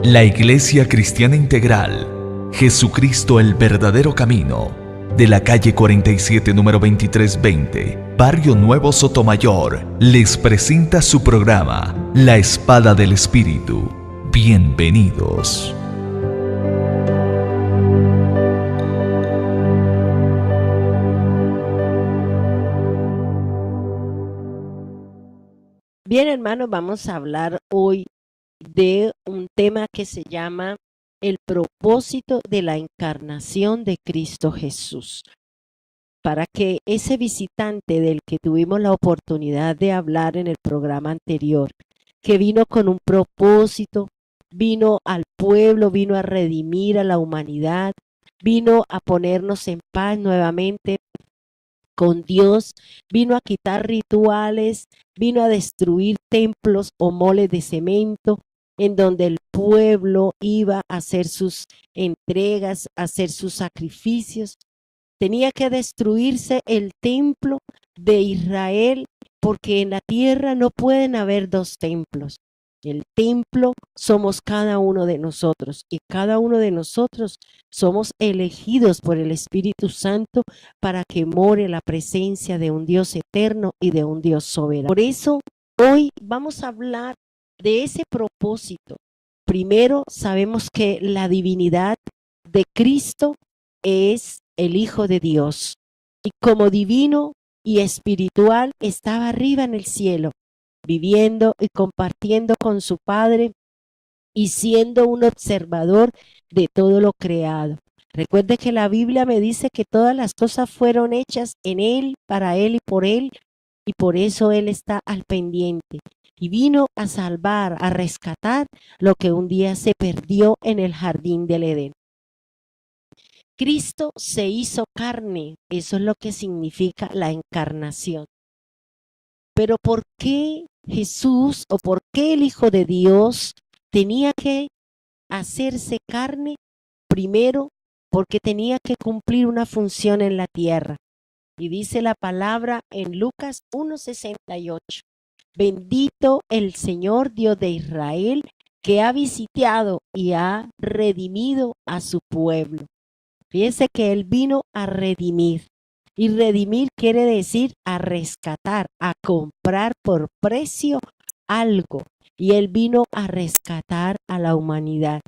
La Iglesia Cristiana Integral, Jesucristo el verdadero camino, de la calle 47, número 2320, Barrio Nuevo Sotomayor, les presenta su programa, La Espada del Espíritu. Bienvenidos. Bien, hermanos, vamos a hablar hoy de un tema que se llama el propósito de la encarnación de Cristo Jesús. Para que ese visitante del que tuvimos la oportunidad de hablar en el programa anterior, que vino con un propósito, vino al pueblo, vino a redimir a la humanidad, vino a ponernos en paz nuevamente con Dios, vino a quitar rituales, vino a destruir templos o moles de cemento, en donde el pueblo iba a hacer sus entregas, a hacer sus sacrificios. Tenía que destruirse el templo de Israel, porque en la tierra no pueden haber dos templos. El templo somos cada uno de nosotros, y cada uno de nosotros somos elegidos por el Espíritu Santo para que more la presencia de un Dios eterno y de un Dios soberano. Por eso hoy vamos a hablar de ese propósito. Primero, sabemos que la divinidad de Cristo es el Hijo de Dios, y como divino y espiritual estaba arriba en el cielo, viviendo y compartiendo con su Padre y siendo un observador de todo lo creado. Recuerde que la Biblia me dice que todas las cosas fueron hechas en Él, para Él y por eso Él está al pendiente. Y vino a salvar, a rescatar lo que un día se perdió en el jardín del Edén. Cristo se hizo carne, eso es lo que significa la encarnación. Pero ¿por qué Jesús o por qué el Hijo de Dios tenía que hacerse carne? Primero, porque tenía que cumplir una función en la tierra. Y dice la palabra en Lucas 1:68. Bendito el Señor Dios de Israel, que ha visitado y ha redimido a su pueblo. Fíjense que Él vino a redimir. Y redimir quiere decir a rescatar, a comprar por precio algo. Y Él vino a rescatar a la humanidad.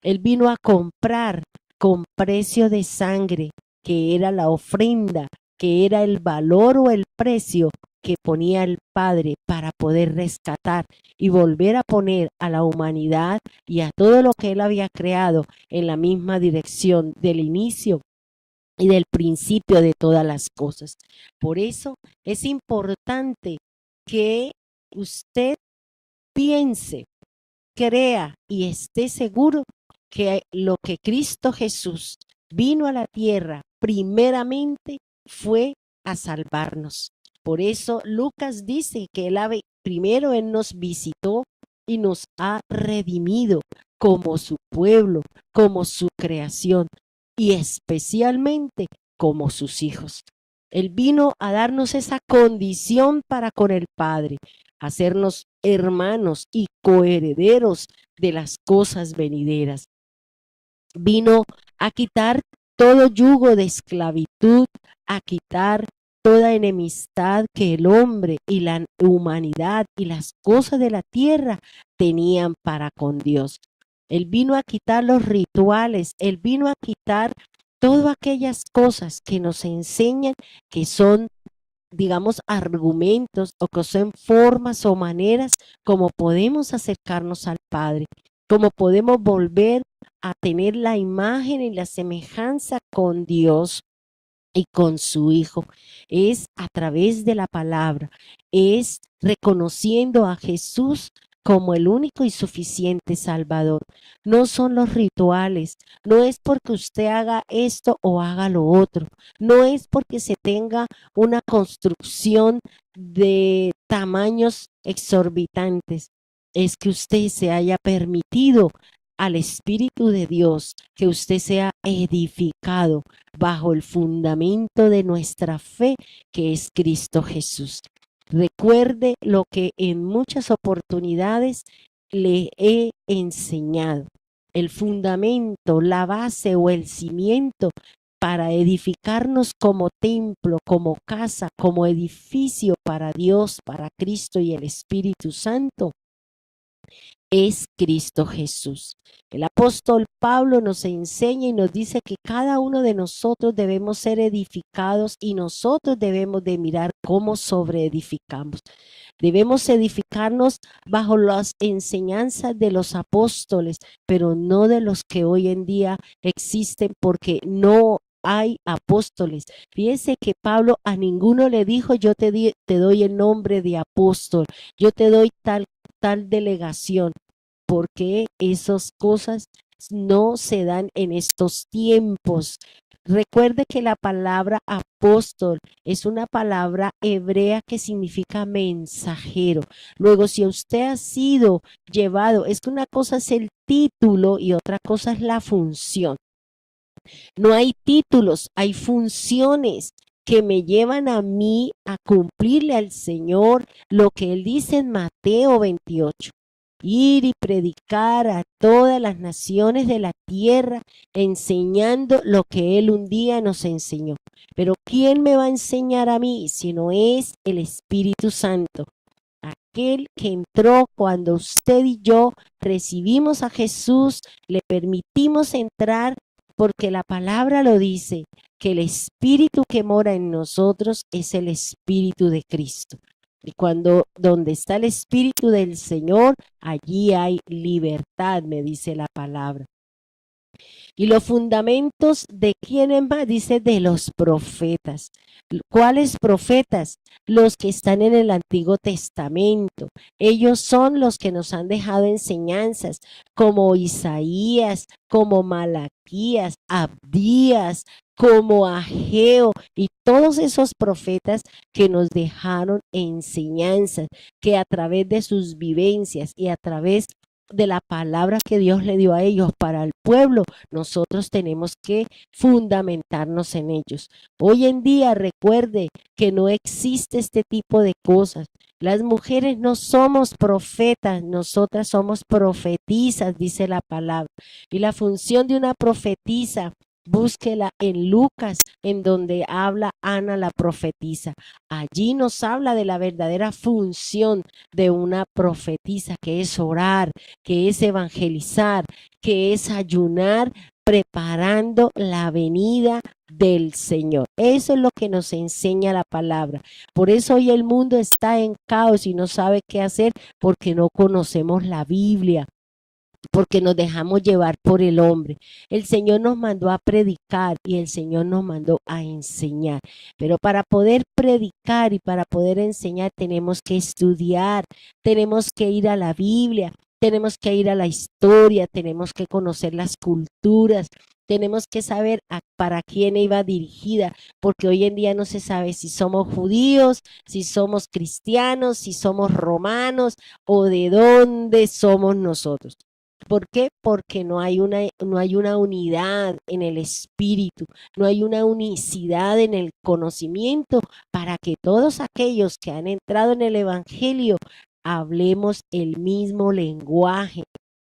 Él vino a comprar con precio de sangre, que era la ofrenda, que era el valor o el precio que ponía el Padre para poder rescatar y volver a poner a la humanidad y a todo lo que Él había creado en la misma dirección del inicio y del principio de todas las cosas. Por eso es importante que usted piense, crea y esté seguro que lo que Cristo Jesús vino a la tierra primeramente fue a salvarnos. Por eso Lucas dice que primero Él nos visitó y nos ha redimido como su pueblo, como su creación y especialmente como sus hijos. Él vino a darnos esa condición para con el Padre, hacernos hermanos y coherederos de las cosas venideras. Vino a quitar todo yugo de esclavitud, a quitar toda enemistad que el hombre y la humanidad y las cosas de la tierra tenían para con Dios. Él vino a quitar los rituales, Él vino a quitar todas aquellas cosas que nos enseñan que son, digamos, argumentos o que son formas o maneras como podemos acercarnos al Padre, como podemos volver a tener la imagen y la semejanza con Dios y con su Hijo. Es a través de la palabra, es reconociendo a Jesús como el único y suficiente Salvador. No son los rituales, no es porque usted haga esto o haga lo otro, no es porque se tenga una construcción de tamaños exorbitantes, es que usted se haya permitido al Espíritu de Dios, que usted sea edificado bajo el fundamento de nuestra fe, que es Cristo Jesús. Recuerde lo que en muchas oportunidades le he enseñado. el fundamento, la base o el cimiento para edificarnos como templo, como casa, como edificio para Dios, para Cristo y el Espíritu Santo, es Cristo Jesús. El apóstol Pablo nos enseña y nos dice que cada uno de nosotros debemos ser edificados y nosotros debemos de mirar cómo sobreedificamos. Debemos edificarnos bajo las enseñanzas de los apóstoles, pero no de los que hoy en día existen, porque no hay apóstoles. Fíjense que Pablo a ninguno le dijo: yo te doy el nombre de apóstol, yo te doy tal delegación, porque esas cosas no se dan en estos tiempos. Recuerde que la palabra apóstol es una palabra hebrea que significa mensajero. Luego, si usted ha sido llevado, es que una cosa es el título y otra cosa es la función. No hay títulos, hay funciones que me llevan a mí a cumplirle al Señor lo que Él dice en Mateo 28. Ir y predicar a todas las naciones de la tierra, enseñando lo que Él un día nos enseñó. Pero ¿quién me va a enseñar a mí si no es el Espíritu Santo? Aquel que entró cuando usted y yo recibimos a Jesús, le permitimos entrar, porque la palabra lo dice, que el Espíritu que mora en nosotros es el Espíritu de Cristo. Y donde está el Espíritu del Señor, allí hay libertad, me dice la palabra. Y los fundamentos de quiénes más, dice de los profetas. ¿Cuáles profetas? Los que están en el Antiguo Testamento. Ellos son los que nos han dejado enseñanzas, como Isaías, como Malaquías, Abdías, como Ageo, y todos esos profetas que nos dejaron enseñanzas, que a través de sus vivencias y a través de la palabra que Dios le dio a ellos para el pueblo, nosotros tenemos que fundamentarnos en ellos. Hoy en día, recuerde que no existe este tipo de cosas. Las mujeres no somos profetas, nosotras somos profetisas, dice la palabra. Y la función de una profetisa, búsquela en Lucas, en donde habla Ana la profetisa. Allí nos habla de la verdadera función de una profetisa, que es orar, que es evangelizar, que es ayunar, preparando la venida del Señor. Eso es lo que nos enseña la palabra. Por eso hoy el mundo está en caos y no sabe qué hacer, porque no conocemos la Biblia, porque nos dejamos llevar por el hombre. El Señor nos mandó a predicar y el Señor nos mandó a enseñar. Pero para poder predicar y para poder enseñar tenemos que estudiar, tenemos que ir a la Biblia, tenemos que ir a la historia, tenemos que conocer las culturas, tenemos que saber para quién iba dirigida, porque hoy en día no se sabe si somos judíos, si somos cristianos, si somos romanos o de dónde somos nosotros. ¿Por qué? Porque no hay una unidad en el espíritu, no hay una unicidad en el conocimiento para que todos aquellos que han entrado en el evangelio hablemos el mismo lenguaje,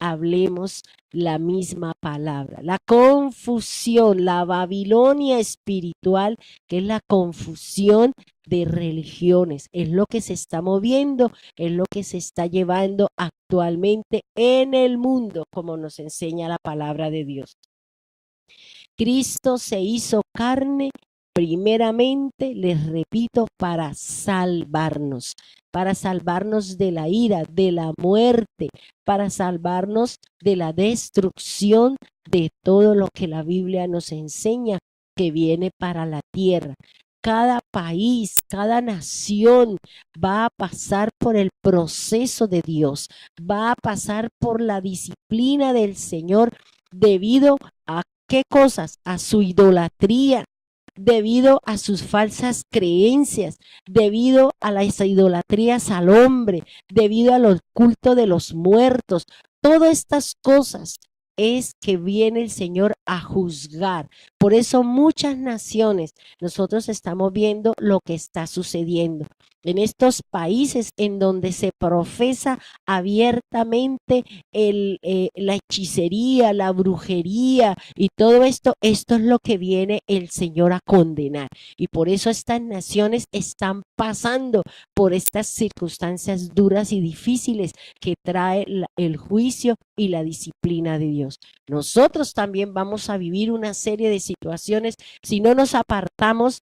hablemos la misma palabra. La confusión, la Babilonia espiritual, que es la confusión de religiones, es lo que se está moviendo, es lo que se está llevando actualmente en el mundo, como nos enseña la palabra de Dios. Cristo se hizo carne primeramente, les repito, para salvarnos de la ira, de la muerte, para salvarnos de la destrucción de todo lo que la Biblia nos enseña que viene para la tierra. Cada país, cada nación va a pasar por el proceso de Dios, va a pasar por la disciplina del Señor debido a ¿qué cosas? A su idolatría, debido a sus falsas creencias, debido a las idolatrías al hombre, debido al culto de los muertos. Todas estas cosas es que viene el Señor a juzgar. Por eso muchas naciones, nosotros estamos viendo lo que está sucediendo. en estos países en donde se profesa abiertamente la hechicería, la brujería y todo esto, esto es lo que viene el Señor a condenar. Y por eso estas naciones están pasando por estas circunstancias duras y difíciles que trae el juicio y la disciplina de Dios. Nosotros también vamos a vivir una serie de situaciones si no nos apartamos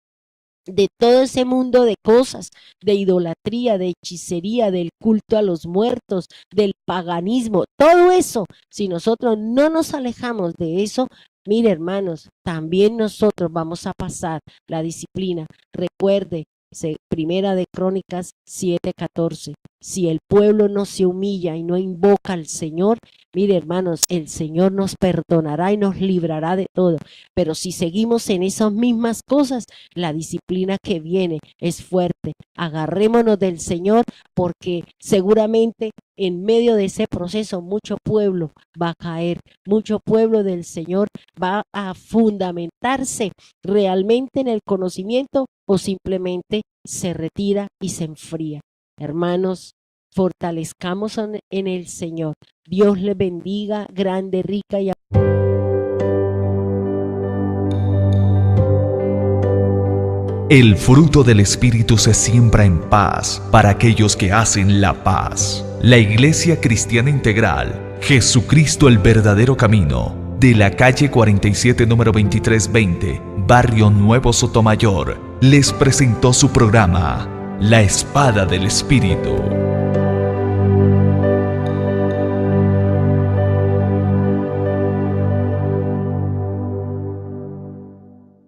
de todo ese mundo de cosas, de idolatría, de hechicería, del culto a los muertos, del paganismo, todo eso. Si nosotros no nos alejamos de eso, mire, hermanos, también nosotros vamos a pasar la disciplina. Recuerde, Primera de Crónicas 7:14. Si el pueblo no se humilla y no invoca al Señor, mire, hermanos, el Señor nos perdonará y nos librará de todo. Pero si seguimos en esas mismas cosas, la disciplina que viene es fuerte. Agarrémonos del Señor, porque seguramente en medio de ese proceso mucho pueblo va a caer, mucho pueblo del Señor va a fundamentarse realmente en el conocimiento o simplemente se retira y se enfría. Hermanos, fortalezcamos en el Señor. Dios les bendiga, grande, rica y El fruto del Espíritu se siembra en paz para aquellos que hacen la paz. La Iglesia Cristiana Integral, Jesucristo el verdadero camino, de la calle 47 número 2320, Barrio Nuevo Sotomayor, les presentó su programa, La Espada del Espíritu.